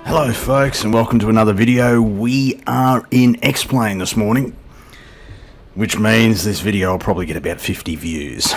Hello folks, and welcome to another video. We are in X-Plane this morning, which means this video will probably get about 50 views.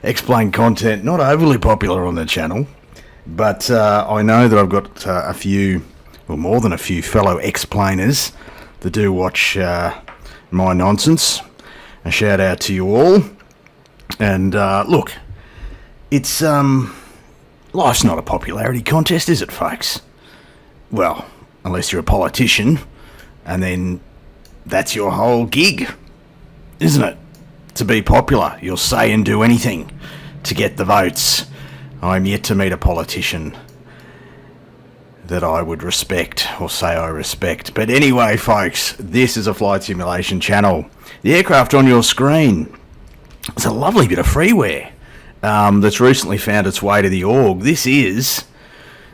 X-Plane content, not overly popular on the channel, but I know that I've got a few, well, more than a few fellow X-Planers that do watch my nonsense. A shout out to you all. And look, it's life's not a popularity contest, is it, folks? Well, unless you're a politician, and then that's your whole gig, isn't it? To be popular, you'll say and do anything to get the votes. I'm yet to meet a politician that I would respect, or say I respect. But anyway, folks, this is a flight simulation channel. The aircraft on your screen, it's a lovely bit of freeware that's recently found its way to the org. This is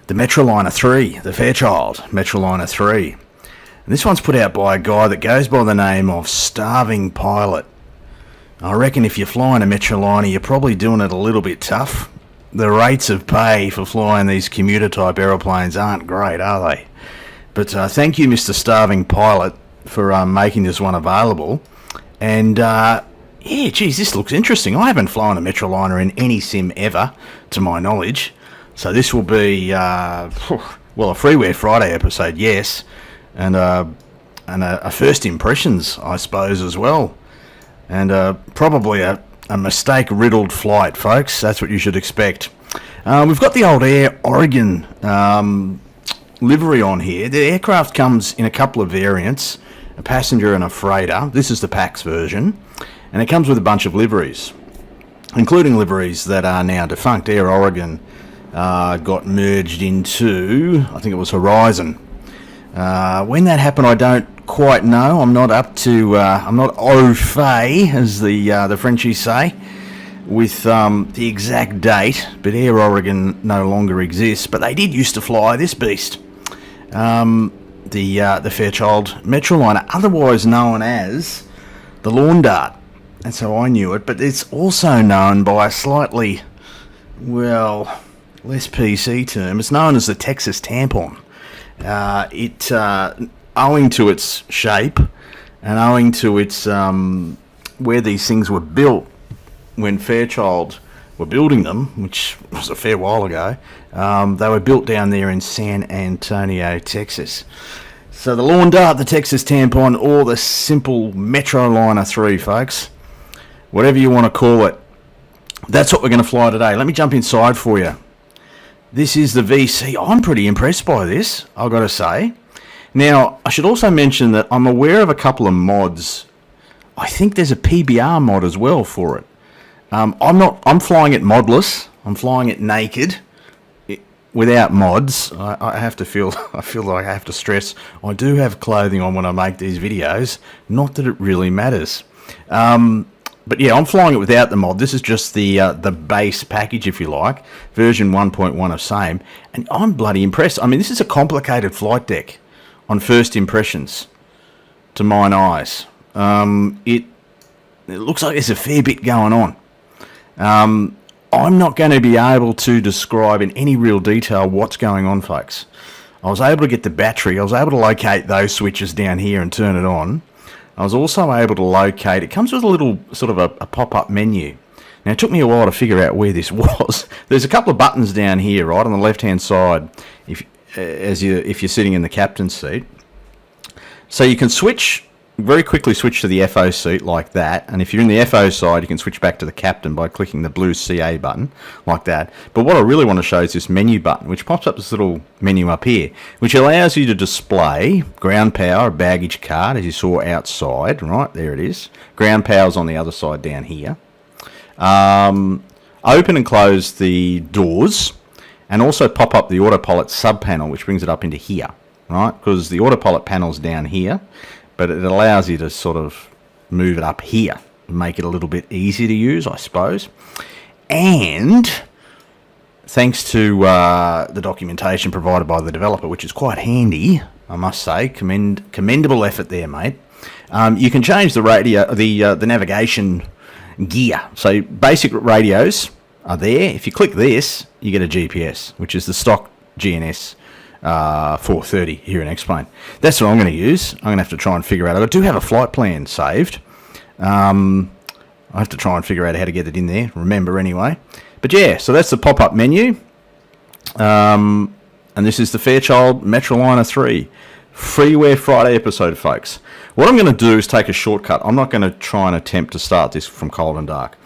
the Metroliner III, the Fairchild Metroliner III. And this one's put out by a guy that goes by the name of Starvingpilot. I reckon if you're flying a Metroliner, you're probably doing it a little bit tough. The rates of pay for flying these commuter type aeroplanes aren't great, are they? But thank you, Mr. Starvingpilot, for making this one available. And yeah, geez, this looks interesting. I haven't flown a Metroliner in any sim ever, to my knowledge. So this will be, well, a Freeware Friday episode, yes. And a first impressions, I suppose, as well. And probably a mistake-riddled flight, folks. That's what you should expect. We've got the old Air Oregon livery on here. The aircraft comes in a couple of variants, a passenger and a freighter. This is the PAX version. And it comes with a bunch of liveries, including liveries that are now defunct. Air Oregon got merged into, I think it was Horizon. When that happened, I don't quite know. I'm not up to, I'm not au fait, as the Frenchies say, with the exact date. But Air Oregon no longer exists. But they did used to fly this beast, the Fairchild Metroliner, otherwise known as the Lawn Dart. That's how I knew it, but it's also known by a slightly, well, less PC term. It's known as the Texas Tampon. Owing to its shape and owing to its where these things were built when Fairchild were building them, which was a fair while ago, they were built down there in San Antonio, Texas. So the Lawn Dart, the Texas Tampon, or the simple Metroliner 3, folks. Whatever you want to call it. That's what we're going to fly today. Let me jump inside for you. This is the VC. I'm pretty impressed by this, I've got to say. Now, I should also mention that I'm aware of a couple of mods. I think there's a PBR mod as well for it. I'm flying it modless. I'm flying it naked, without mods. I feel like I have to stress I do have clothing on when I make these videos. Not that it really matters. But yeah, I'm flying it without the mod. This is just the base package, if you like, version 1.1 of same, and I'm bloody impressed. I mean, this is a complicated flight deck on first impressions, to mine eyes. It looks like there's a fair bit going on. I'm not going to be able to describe in any real detail what's going on, folks. I was able to get the battery. I was able to locate those switches down here and turn it on. I was also able to locate, it comes with a little sort of a pop-up menu. Now, it took me a while to figure out where this was. There's a couple of buttons down here, right, on the left-hand side, if you're sitting in the captain's seat. So you can very quickly switch to the FO seat like that, and if you're in the FO side, you can switch back to the captain by clicking the blue CA button, like that. But what I really want to show is this menu button, which pops up this little menu up here, which allows you to display ground power, baggage card, as you saw outside, right, there it is. Ground power's on the other side down here. Open and close the doors, and also pop up the autopilot sub-panel, which brings it up into here, right, because the autopilot panel's down here, but it allows you to sort of move it up here and make it a little bit easier to use, I suppose. And thanks to the documentation provided by the developer, which is quite handy, I must say, commendable effort there, mate. You can change the radio, the navigation gear. So basic radios are there. If you click this, you get a GPS, which is the stock GNS 4:30 here in X-Plane. That's what I'm going to use. I'm going to have to try and figure out. I do have a flight plan saved. I have to try and figure out how to get it in there. Remember anyway. But yeah, so that's the pop-up menu. And this is the Fairchild Metroliner III Freeware Friday episode, folks. What I'm going to do is take a shortcut. I'm not going to try and attempt to start this from cold and dark.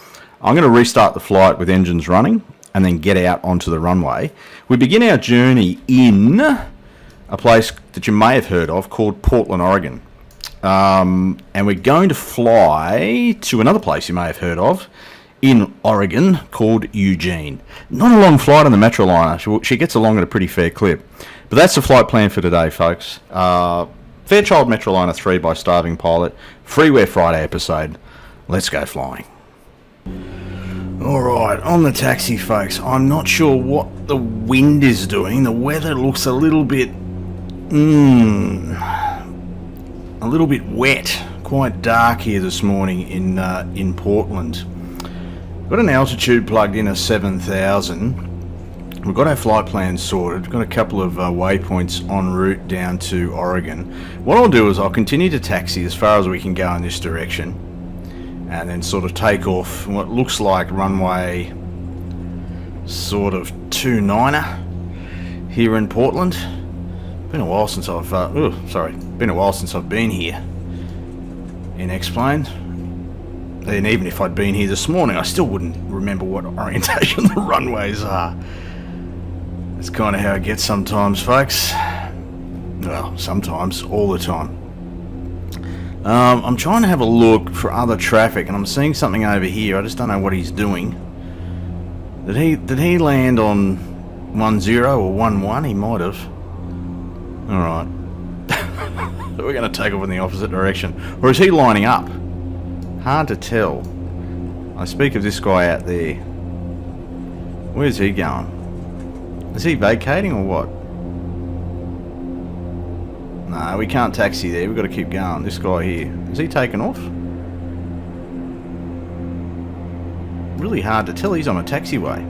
I'm going to restart the flight with engines running and then get out onto the runway. We begin our journey in a place that you may have heard of called Portland, Oregon. And we're going to fly to another place you may have heard of in Oregon called Eugene. Not a long flight on the Metroliner. She gets along at a pretty fair clip. But that's the flight plan for today, folks. Fairchild Metroliner III by Starvingpilot. Freeware Friday episode. Let's go flying. Alright, on the taxi, folks. I'm not sure what the wind is doing. The weather looks a little bit... a little bit wet. Quite dark here this morning in Portland. Got an altitude plugged in of 7,000. We've got our flight plan sorted. We've got a couple of waypoints en route down to Oregon. What I'll do is I'll continue to taxi as far as we can go in this direction and then sort of take off what looks like runway sort of 29er here in Portland. Been a while since I've been a while since I've been here in X-Plane. And even if I'd been here this morning, I still wouldn't remember what orientation the runways are. That's kind of how it gets sometimes, folks. Well, sometimes, all the time. I'm trying to have a look for other traffic, and I'm seeing something over here. I just don't know what he's doing. Did he land on 10 or 11? He might have. All right. We're going to take off in the opposite direction, or is he lining up? Hard to tell. I speak of this guy out there. Where's he going? Is he vacating or what? No, we can't taxi there. We've got to keep going. This guy here. Is he taking off? Really hard to tell. He's on a taxiway.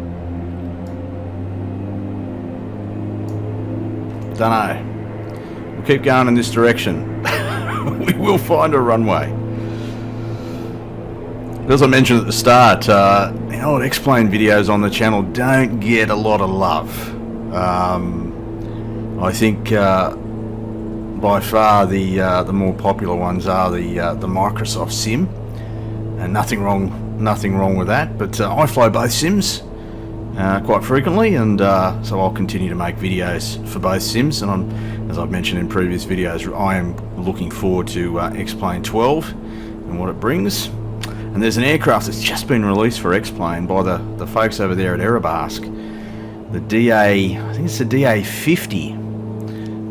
Dunno. We'll keep going in this direction. We will find a runway. As I mentioned at the start, the old X-Plane videos on the channel don't get a lot of love. I think by far the more popular ones are the Microsoft Sim, and nothing wrong with that. But I fly both sims quite frequently, and so I'll continue to make videos for both sims. And as I've mentioned in previous videos, I am looking forward to X-Plane 12 and what it brings. And there's an aircraft that's just been released for X-Plane by the folks over there at Erebusque. The DA, I think it's the DA50,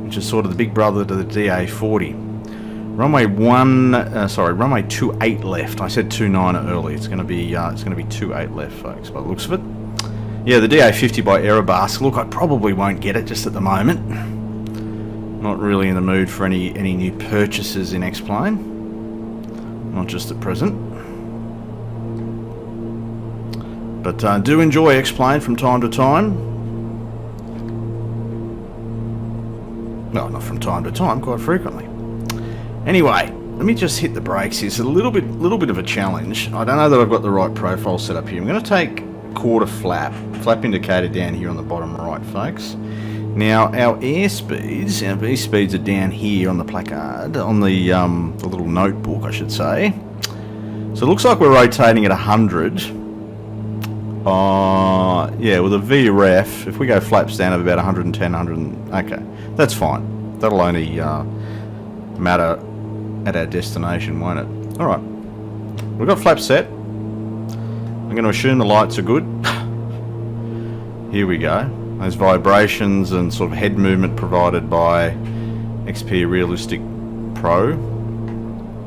which is sort of the big brother to the DA40. Runway 28 left. I said 29 early. It's going to be 28 left, folks, by the looks of it. Yeah, the DA50 by Erebusque. Look, I probably won't get it just at the moment. Not really in the mood for any new purchases in X-Plane. Not just at present. But do enjoy X-Plane from time to time. Well, not from time to time, quite frequently. Anyway, let me just hit the brakes here. It's a little bit of a challenge. I don't know that I've got the right profile set up here. I'm going to take quarter flap indicator down here on the bottom right, folks. Now, our airspeeds, our V speeds are down here on the placard, on the little notebook, I should say. So it looks like we're rotating at 100. Yeah, with a VREF, if we go flaps down of about 110, okay, that's fine. That'll only matter at our destination, won't it? Alright, we've got flaps set. I'm going to assume the lights are good. Here we go. Those vibrations and sort of head movement provided by XP Realistic Pro.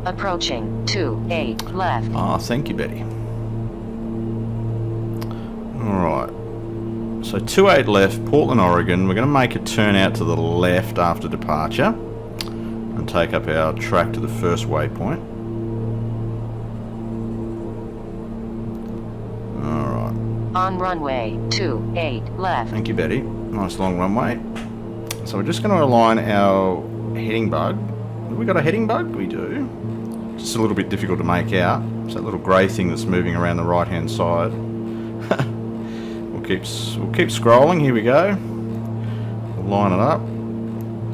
Approaching 28 left. Ah, thank you, Betty. Alright, so 28 left, Portland, Oregon. We're going to make a turn out to the left after departure and take up our track to the first waypoint. Alright. On runway 28 left. Thank you, Betty. Nice long runway. so we're just going to align our heading bug. Have we got a heading bug? We do. Just a little bit difficult to make out. It's that little grey thing that's moving around the right hand side. we'll keep scrolling. Here we go. We'll line it up.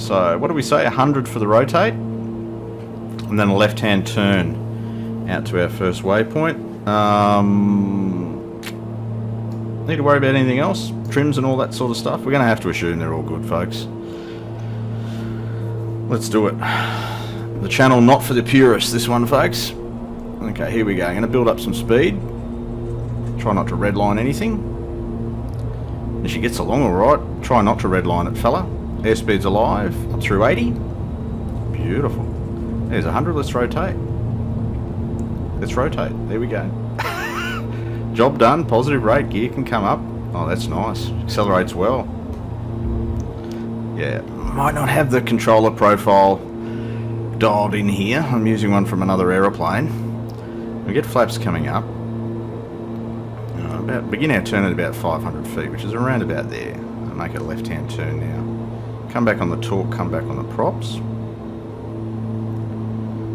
So what do we say? 100 for the rotate, and then a left hand turn out to our first waypoint. Need to worry about anything else? Trims and all that sort of stuff? We're going to have to assume they're all good, folks. Let's do it. The channel not for the purists, this one, folks. Okay, here we go. I'm going to build up some speed. Try not to redline anything. If she gets along alright, try not to redline it, fella. Airspeed's alive. Up through 80. Beautiful. There's 100. Let's rotate. Let's rotate. There we go. Job done. Positive rate. Gear can come up. Oh, that's nice. Accelerates well. Yeah. Might not have the controller profile dialed in here. I'm using one from another aeroplane. We get flaps coming up. Begin our turn at about 500 feet, which is around about there. I'll make it a left-hand turn now. Come back on the torque, come back on the props.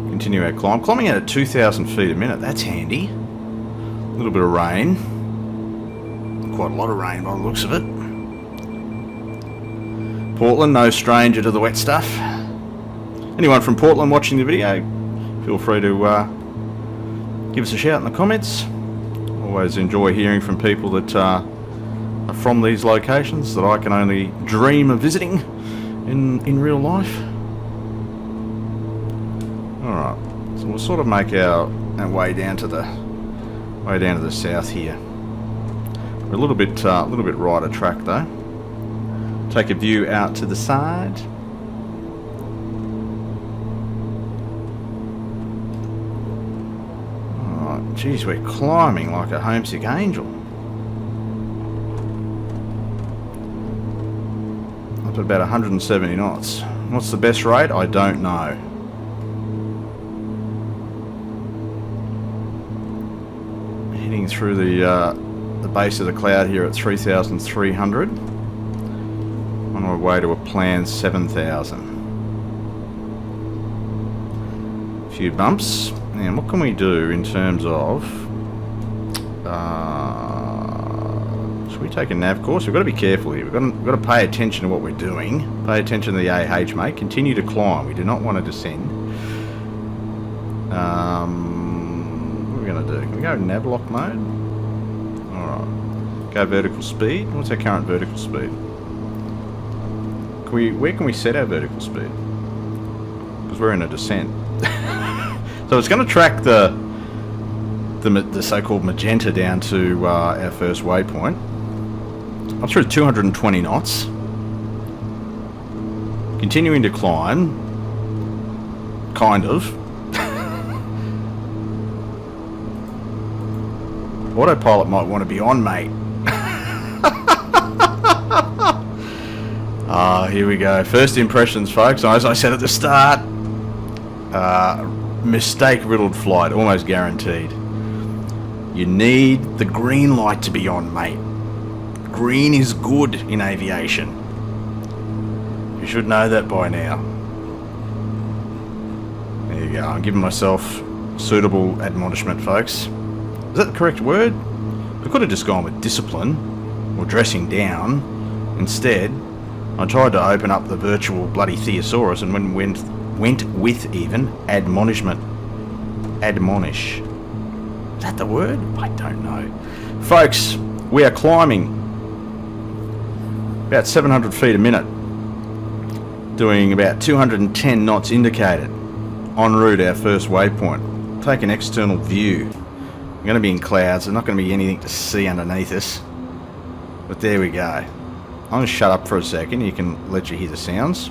Continue our climb. Climbing out at 2,000 feet a minute. That's handy. A little bit of rain. Quite a lot of rain by the looks of it. Portland, no stranger to the wet stuff. Anyone from Portland watching the video, feel free to give us a shout in the comments. Always enjoy hearing from people that are from these locations that I can only dream of visiting in real life. Alright, so we'll sort of make our way down to the south here. We're a little bit right of track though. Take a view out to the side. Alright, geez, we're climbing like a homesick angel. Up to about 170 knots. What's the best rate? I don't know. Heading through the base of the cloud here at 3,300. On our way to a planned 7,000. A few bumps. And what can we do in terms of... should we take a nav course? We've got to be careful here. We've got to pay attention to what we're doing. Pay attention to the AH, mate. Continue to climb. We do not want to descend. What are we going to do? Can we go nav lock mode? Alright. Go vertical speed. What's our current vertical speed? Where can we set our vertical speed? Because we're in a descent. So it's going to track the so-called magenta down to our first waypoint. Up through 220 knots. Continuing to climb. Kind of. Autopilot might want to be on, mate. Here we go. First impressions, folks. As I said at the start, mistake-riddled flight, almost guaranteed. You need the green light to be on, mate. Green is good in aviation. You should know that by now. There you go. I'm giving myself suitable admonishment, folks. Is that the correct word? I could have just gone with discipline or dressing down. Instead, I tried to open up the virtual bloody thesaurus and went with even admonishment. Admonish. Is that the word? I don't know. Folks, we are climbing about 700 feet a minute, doing about 210 knots indicated, en route our first waypoint. Take an external view. We're going to be in clouds. There's not going to be anything to see underneath us. But there we go. I'm going to shut up for a second. You can let you hear the sounds.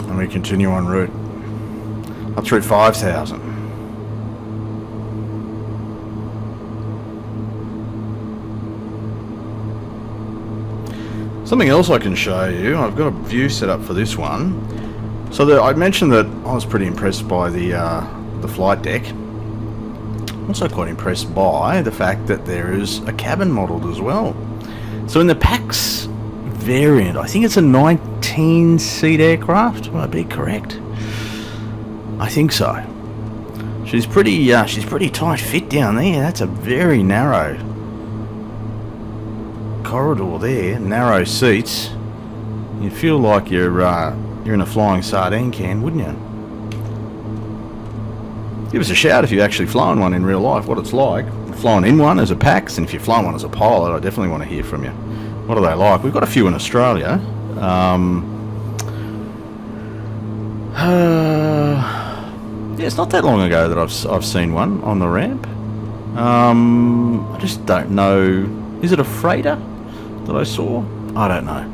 And we continue en route. Up through 5,000. Something else I can show you, I've got a view set up for this one. So I mentioned that I was pretty impressed by the flight deck. I'm also quite impressed by the fact that there is a cabin modelled as well. So in the PAX variant, I think it's a 19-seat aircraft. Will I be correct? I think so. She's pretty tight fit down there. That's a very narrow corridor there. Narrow seats. You'd feel like you're in a flying sardine can, wouldn't you? Give us a shout if you've actually flown one in real life, what it's like. Flown in one as a PAX, and if you've flown one as a pilot, I definitely want to hear from you. What are they like? We've got a few in Australia. Yeah, it's not that long ago that I've seen one on the ramp. I just don't know. Is it a freighter that I saw? I don't know.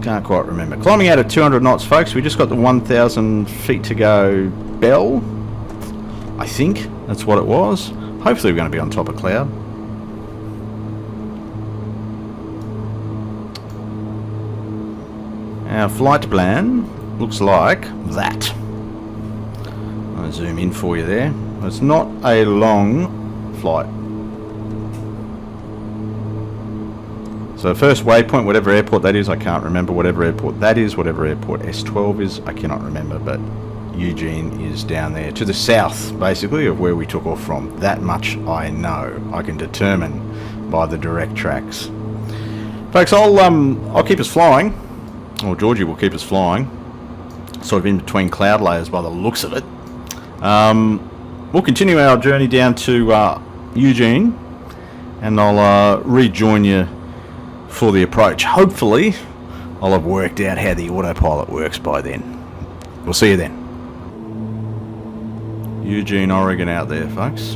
Can't quite remember. Climbing out at 200 knots, folks. We just got the 1,000 feet to go bell. I think that's what it was. Hopefully we're going to be on top of cloud. Our flight plan looks like that. I'll zoom in for you there. It's not a long flight. So first waypoint, whatever airport that is, I can't remember. Whatever airport that is, whatever airport S12 is, I cannot remember. But Eugene is down there to the south, basically, of where we took off from. That much I know. I can determine by the direct tracks. Folks, I'll keep us flying. Or Georgie will keep us flying, sort of in between cloud layers by the looks of it. We'll continue our journey down to Eugene, and I'll rejoin you for the approach. Hopefully, I'll have worked out how the autopilot works by then. We'll see you then. Eugene, Oregon out there, folks.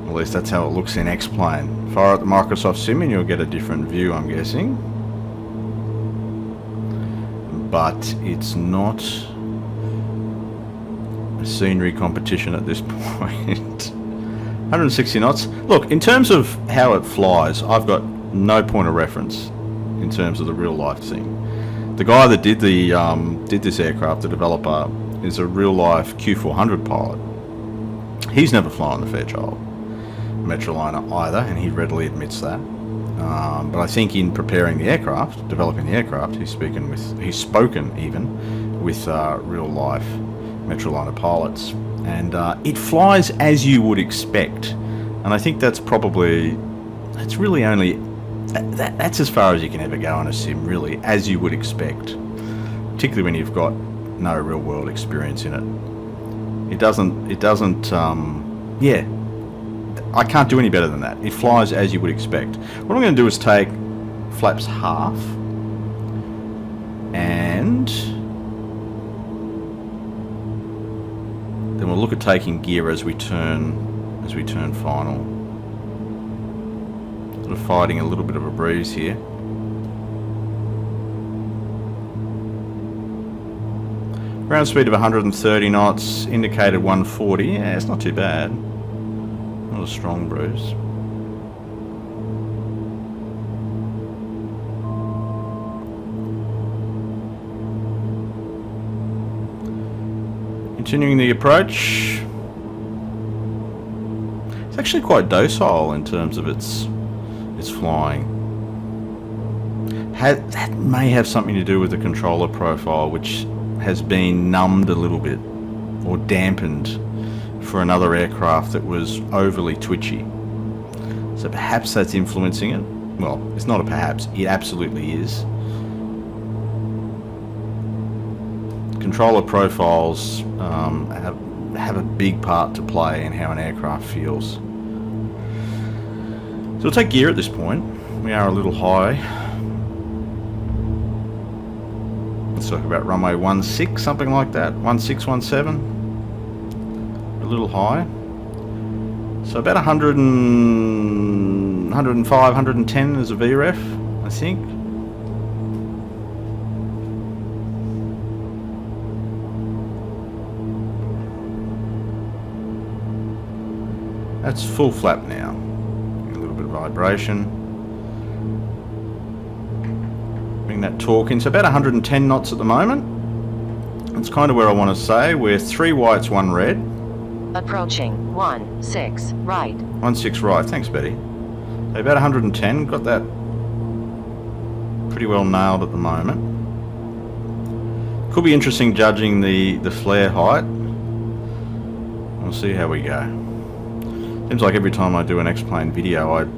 At least that's how it looks in X-Plane. Fire at the Microsoft Sim and you'll get a different view, I'm guessing. But it's not a scenery competition at this point. 160 knots. Look, in terms of how it flies, I've got no point of reference in terms of the real life thing. The guy that did this aircraft, the developer, is a real life Q400 pilot. He's never flown the Fairchild Metroliner either, and he readily admits that. But I think in preparing the aircraft, developing the aircraft, he's spoken even with real life Metroliner pilots, and it flies as you would expect. And I think that's really only that's as far as you can ever go on a sim, really, as you would expect, particularly when you've got no real world experience in it. It doesn't yeah, I can't do any better than that. It flies as you would expect. What I'm going to do is take flaps half, and then we'll look at taking gear as we turn final. Sort of fighting a little bit of a breeze here. Ground speed of 130 knots, indicated 140. Yeah, it's not too bad. Not a strong breeze. Continuing the approach. It's actually quite docile in terms of its flying. That may have something to do with the controller profile, which has been numbed a little bit or dampened for another aircraft that was overly twitchy. So perhaps that's influencing it. Well, it's not a perhaps, it absolutely is. Controller profiles have a big part to play in how an aircraft feels. So we'll take gear at this point. We are a little high. Let's talk about runway 16, something like that. 16, 17. A little high. So about 100 and 105, 110 as a VREF, I think. That's full flap now. A little bit of vibration. Bring that torque in. So about 110 knots at the moment. That's kind of where I want to say. We're 3 whites, 1 red. Approaching 16 right. 16 right. Thanks, Betty. So about 110. Got that pretty well nailed at the moment. Could be interesting judging the flare height. We'll see how we go. Seems like every time I do an X-plane video,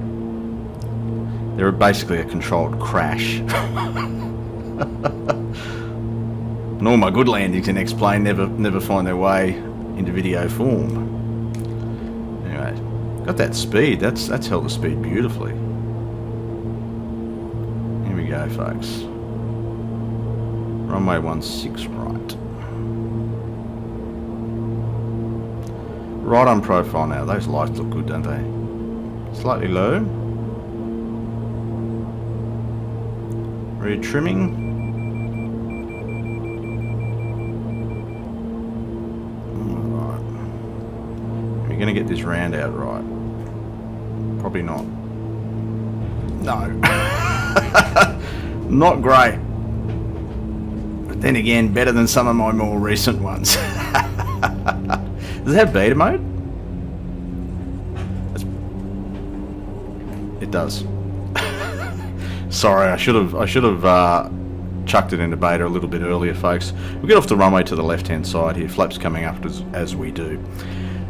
they're basically a controlled crash. And all my good landings in X-plane never find their way into video form. Anyway, got that speed. That's held the speed beautifully. Here we go, folks. Runway 16 right. Right on profile now. Those lights look good, don't they? Slightly low. Rear trimming. Alright. We're going to get this round out right. Probably not. No. Not great. But then again, better than some of my more recent ones. Does it have beta mode? It does. Sorry, I should have chucked it into beta a little bit earlier, folks. We'll get off the runway to the left-hand side here. Flaps coming up as we do.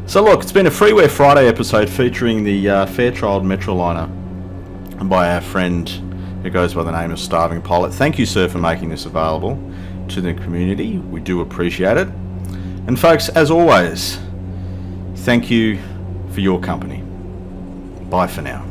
So look, it's been a Freeware Friday episode featuring the Fairchild Metroliner by our friend who goes by the name of Starvingpilot. Thank you, sir, for making this available to the community. We do appreciate it. And folks, as always, thank you for your company. Bye for now.